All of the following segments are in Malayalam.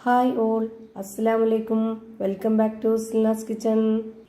ഹായ് ഓൾ, അസ്സലാമലൈക്കും. Welcome back to Silnas kitchen.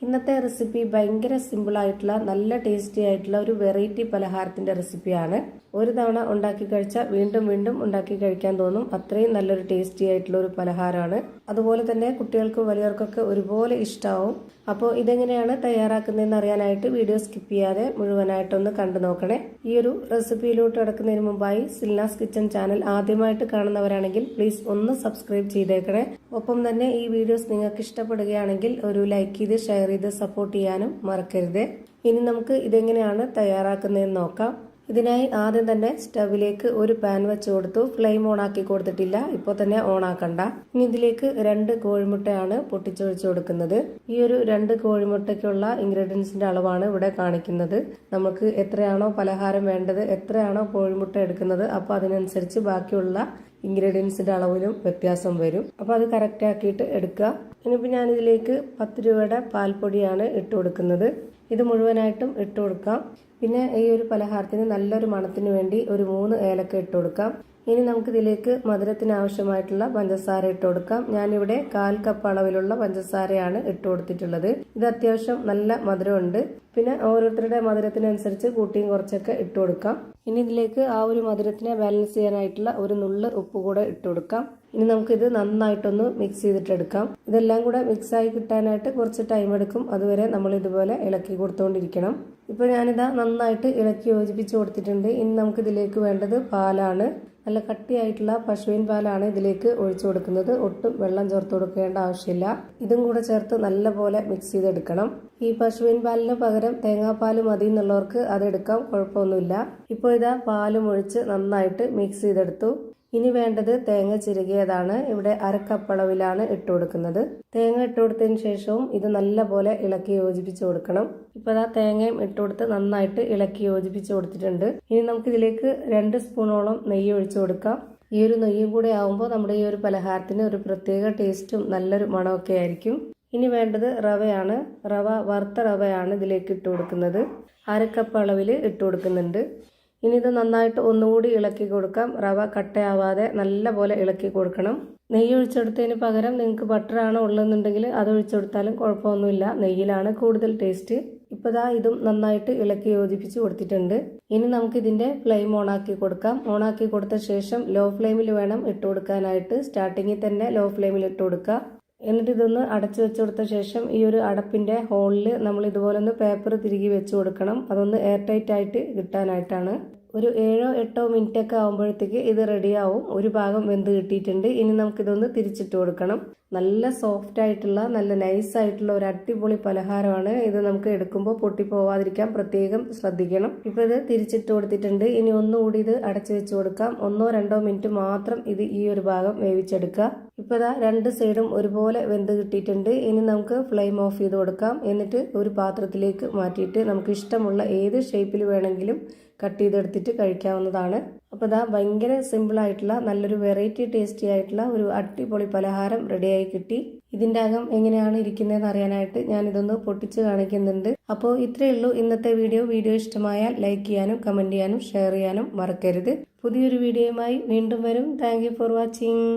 ഇന്നത്തെ റെസിപ്പി ഭയങ്കര സിമ്പിൾ ആയിട്ടുള്ള നല്ല ടേസ്റ്റി ആയിട്ടുള്ള ഒരു വെറൈറ്റി പലഹാരത്തിന്റെ റെസിപ്പിയാണ്. ഒരു തവണ ഉണ്ടാക്കി കഴിച്ചാൽ വീണ്ടും വീണ്ടും ഉണ്ടാക്കി കഴിക്കാൻ തോന്നും. അത്രയും നല്ലൊരു ടേസ്റ്റി ആയിട്ടുള്ള ഒരു പലഹാരമാണ്. അതുപോലെ തന്നെ കുട്ടികൾക്കും വലിയവർക്കൊക്കെ ഒരുപോലെ ഇഷ്ടമാവും. അപ്പോൾ ഇതെങ്ങനെയാണ് തയ്യാറാക്കുന്നതെന്ന് അറിയാനായിട്ട് വീഡിയോ സ്കിപ്പ് ചെയ്യാതെ മുഴുവനായിട്ടൊന്ന് കണ്ടു നോക്കണേ. ഈ ഒരു റെസിപ്പിയിലോട്ട് കിടക്കുന്നതിന് മുമ്പായി സിൽനാസ് കിച്ചൺ ചാനൽ ആദ്യമായിട്ട് കാണുന്നവരാണെങ്കിൽ പ്ലീസ് ഒന്ന് സബ്സ്ക്രൈബ് ചെയ്തേക്കണേ. ഒപ്പം തന്നെ ഈ വീഡിയോസ് നിങ്ങൾക്ക് ഇഷ്ടപ്പെടുകയാണെങ്കിൽ ഒരു ലൈക്ക് ചെയ്ത് ഷെയർ ചെയ്ത് സപ്പോർട്ട് ചെയ്യാനും മറക്കരുത്. ഇനി നമുക്ക് ഇതെങ്ങനെയാണ് തയ്യാറാക്കുന്നതെന്ന് നോക്കാം. ഇതിനായി ആദ്യം തന്നെ സ്റ്റവിലേക്ക് ഒരു പാൻ വെച്ച് കൊടുത്തു. ഫ്ലെയിം ഓൺ ആക്കി കൊടുത്തിട്ടില്ല, ഇപ്പോൾ തന്നെ ഓൺ ആക്കണ്ട. ഇനി ഇതിലേക്ക് 2 കോഴിമുട്ടയാണ് പൊട്ടിച്ചൊഴിച്ചു കൊടുക്കുന്നത്. ഈ ഒരു 2 കോഴിമുട്ടയ്ക്കുള്ള ഇൻഗ്രീഡിയൻസിന്റെ അളവാണ് ഇവിടെ കാണിക്കുന്നത്. നമുക്ക് എത്രയാണോ പലഹാരം വേണ്ടത്, എത്രയാണോ കോഴിമുട്ട എടുക്കുന്നത്, അപ്പോൾ അതിനനുസരിച്ച് ബാക്കിയുള്ള ഇൻഗ്രീഡിയൻസിന്റെ അളവിലും വ്യത്യാസം വരും. അപ്പോൾ അത് കറക്റ്റ് ആക്കിയിട്ട് എടുക്കുക. ഇനിയിപ്പോൾ ഞാനിതിലേക്ക് 10 രൂപയുടെ പാൽപ്പൊടിയാണ് ഇട്ട് കൊടുക്കുന്നത്. ഇത് മുഴുവനായിട്ടും ഇട്ട് കൊടുക്കാം. പിന്നെ ഈ ഒരു പലഹാരത്തിന് നല്ലൊരു മണത്തിന് വേണ്ടി ഒരു 3 ഏലക്ക ഇട്ട് കൊടുക്കാം. ഇനി നമുക്കിതിലേക്ക് മധുരത്തിന് ആവശ്യമായിട്ടുള്ള പഞ്ചസാര ഇട്ട് കൊടുക്കാം. ഞാനിവിടെ 1/4 കപ്പ് അളവിലുള്ള പഞ്ചസാരയാണ് ഇട്ട് കൊടുത്തിട്ടുള്ളത്. ഇത് അത്യാവശ്യം നല്ല മധുരമുണ്ട്. പിന്നെ ഓരോരുത്തരുടെ മധുരത്തിനനുസരിച്ച് കൂട്ടിയും കുറച്ചൊക്കെ ഇട്ട് കൊടുക്കാം. ഇനി ഇതിലേക്ക് ആ ഒരു മധുരത്തിനെ ബാലൻസ് ചെയ്യാനായിട്ടുള്ള ഒരു നുള്ള് ഉപ്പ് കൂടെ ഇട്ട് കൊടുക്കാം. ഇനി നമുക്കിത് നന്നായിട്ടൊന്ന് മിക്സ് ചെയ്തിട്ടെടുക്കാം. ഇതെല്ലാം കൂടെ മിക്സായി കിട്ടാനായിട്ട് കുറച്ച് ടൈം എടുക്കും. അതുവരെ നമ്മൾ ഇതുപോലെ ഇളക്കി കൊടുത്തുകൊണ്ടിരിക്കണം. ഇപ്പോൾ ഞാനിതാ നന്നായിട്ട് ഇളക്കി യോജിപ്പിച്ച് കൊടുത്തിട്ടുണ്ട്. ഇനി നമുക്കിതിലേക്ക് വേണ്ടത് പാലാണ്. നല്ല കട്ടിയായിട്ടുള്ള പശുവിൻ പാലാണ് ഇതിലേക്ക് ഒഴിച്ചു കൊടുക്കുന്നത്. ഒട്ടും വെള്ളം ചേർത്ത് കൊടുക്കേണ്ട ആവശ്യമില്ല. ഇതും കൂടെ ചേർത്ത് നല്ലപോലെ മിക്സ് ചെയ്തെടുക്കണം. ഈ പശുവിൻ പാലിന് പകരം തേങ്ങാപ്പാൽ മതി എന്നുള്ളവർക്ക് അതെടുക്കാം, കുഴപ്പമൊന്നുമില്ല. ഇപ്പോൾ ഇതാ പാലും ഒഴിച്ച് നന്നായിട്ട് മിക്സ് ചെയ്തെടുത്തു. ഇനി വേണ്ടത് തേങ്ങ ചിരകിയതാണ്. ഇവിടെ 1/2 കപ്പ് അളവിലാണ് ഇട്ട് കൊടുക്കുന്നത്. തേങ്ങ ഇട്ട് കൊടുത്തതിന് ശേഷവും ഇത് നല്ലപോലെ ഇളക്കി യോജിപ്പിച്ച് കൊടുക്കണം. ഇപ്പോൾ ആ തേങ്ങയും ഇട്ട് കൊടുത്ത് നന്നായിട്ട് ഇളക്കി യോജിപ്പിച്ച് കൊടുത്തിട്ടുണ്ട്. ഇനി നമുക്ക് ഇതിലേക്ക് 2 സ്പൂണോളം നെയ്യ് ഒഴിച്ചു കൊടുക്കാം. ഈ ഒരു നെയ്യും കൂടെ ആവുമ്പോൾ നമ്മുടെ ഈ ഒരു പലഹാരത്തിന് ഒരു പ്രത്യേക ടേസ്റ്റും നല്ലൊരു മണമൊക്കെ ആയിരിക്കും. ഇനി വേണ്ടത് റവയാണ്. വറുത്ത റവയാണ് ഇതിലേക്ക് ഇട്ട് കൊടുക്കുന്നത്. 1/2 കപ്പ് അളവിൽ ഇട്ട് കൊടുക്കുന്നുണ്ട്. ഇനി ഇത് നന്നായിട്ട് ഒന്നുകൂടി ഇളക്കി കൊടുക്കാം. റവ കട്ടയാവാതെ നല്ലപോലെ ഇളക്കി കൊടുക്കണം. നെയ്യ് ഒഴിച്ചെടുത്തതിന് പകരം നിങ്ങൾക്ക് ബട്ടറാണ് ഉള്ളതെന്നുണ്ടെങ്കിൽ അത് ഒഴിച്ചെടുത്താലും കുഴപ്പമൊന്നുമില്ല. നെയ്യിലാണ് കൂടുതൽ ടേസ്റ്റ്. ഇപ്പോൾ ദാ ഇതും നന്നായിട്ട് ഇളക്കി യോജിപ്പിച്ച് കൊടുത്തിട്ടുണ്ട്. ഇനി നമുക്ക് ഇതിന്റെ ഫ്ലെയിം ഓണാക്കി കൊടുക്കാം. ഓണാക്കി കൊടുത്ത ശേഷം ലോ ഫ്ലെയിമിൽ വേണം ഇട്ട് കൊടുക്കാനായിട്ട്. സ്റ്റാർട്ടിങ്ങിൽ തന്നെ ലോ ഫ്ലെയിമിൽ ഇട്ട് കൊടുക്കുക. എന്നിട്ട് ഇതൊന്ന് അടച്ചു വെച്ച് കൊടുത്ത ശേഷം ഈ ഒരു അടപ്പിന്റെ ഹോളിൽ നമ്മൾ ഇതുപോലെ ഒന്ന് പേപ്പർ തിരികെ വെച്ച് കൊടുക്കണം. അതൊന്ന് എയർ ടൈറ്റ് ആയിട്ട് കിട്ടാനായിട്ടാണ്. ഒരു 7-8 മിനിറ്റ് ഒക്കെ ആകുമ്പോഴത്തേക്ക് ഇത് റെഡിയാവും. ഒരു ഭാഗം വെന്ത് കിട്ടിയിട്ടുണ്ട്. ഇനി നമുക്കിതൊന്ന് തിരിച്ചിട്ട് കൊടുക്കണം. നല്ല സോഫ്റ്റ് ആയിട്ടുള്ള നല്ല നൈസ് ആയിട്ടുള്ള ഒരു അടിപൊളി പലഹാരമാണ്. ഇത് നമുക്ക് എടുക്കുമ്പോൾ പൊട്ടിപ്പോവാതിരിക്കാൻ പ്രത്യേകം ശ്രദ്ധിക്കണം. ഇപ്പോൾ ഇത് തിരിച്ചിട്ട് കൊടുത്തിട്ടുണ്ട്. ഇനി ഒന്നുകൂടി ഇത് അടച്ചു വെച്ച് കൊടുക്കാം. 1-2 മിനിറ്റ് മാത്രം ഇത് ഈ ഒരു ഭാഗം വേവിച്ചെടുക്കുക. ഇപ്പോൾ ഇതാ 2 സൈഡും ഒരുപോലെ വെന്ത് കിട്ടിയിട്ടുണ്ട്. ഇനി നമുക്ക് ഫ്ലെയിം ഓഫ് ചെയ്ത് കൊടുക്കാം. എന്നിട്ട് ഒരു പാത്രത്തിലേക്ക് മാറ്റിയിട്ട് നമുക്ക് ഇഷ്ടമുള്ള ഏത് ഷേപ്പിൽ വേണമെങ്കിലും കട്ട് ചെയ്തെടുത്തിട്ട് കഴിക്കാവുന്നതാണ്. അപ്പോൾ ഇതാ ഭയങ്കര സിമ്പിൾ ആയിട്ടുള്ള നല്ലൊരു വെറൈറ്റി ടേസ്റ്റി ആയിട്ടുള്ള ഒരു അടിപൊളി പലഹാരം റെഡിയായി കിട്ടി. ഇതിൻ്റെ അകം എങ്ങനെയാണ് ഇരിക്കുന്നതെന്ന് അറിയാനായിട്ട് ഞാനിതൊന്ന് പൊട്ടിച്ച് കാണിക്കുന്നുണ്ട്. അപ്പോൾ ഇത്രയേ ഉള്ളൂ ഇന്നത്തെ വീഡിയോ ഇഷ്ടമായാൽ ലൈക്ക് ചെയ്യാനും കമൻറ്റ് ചെയ്യാനും ഷെയർ ചെയ്യാനും മറക്കരുത്. പുതിയൊരു വീഡിയോയുമായി വീണ്ടും വരും. Thank you for watching.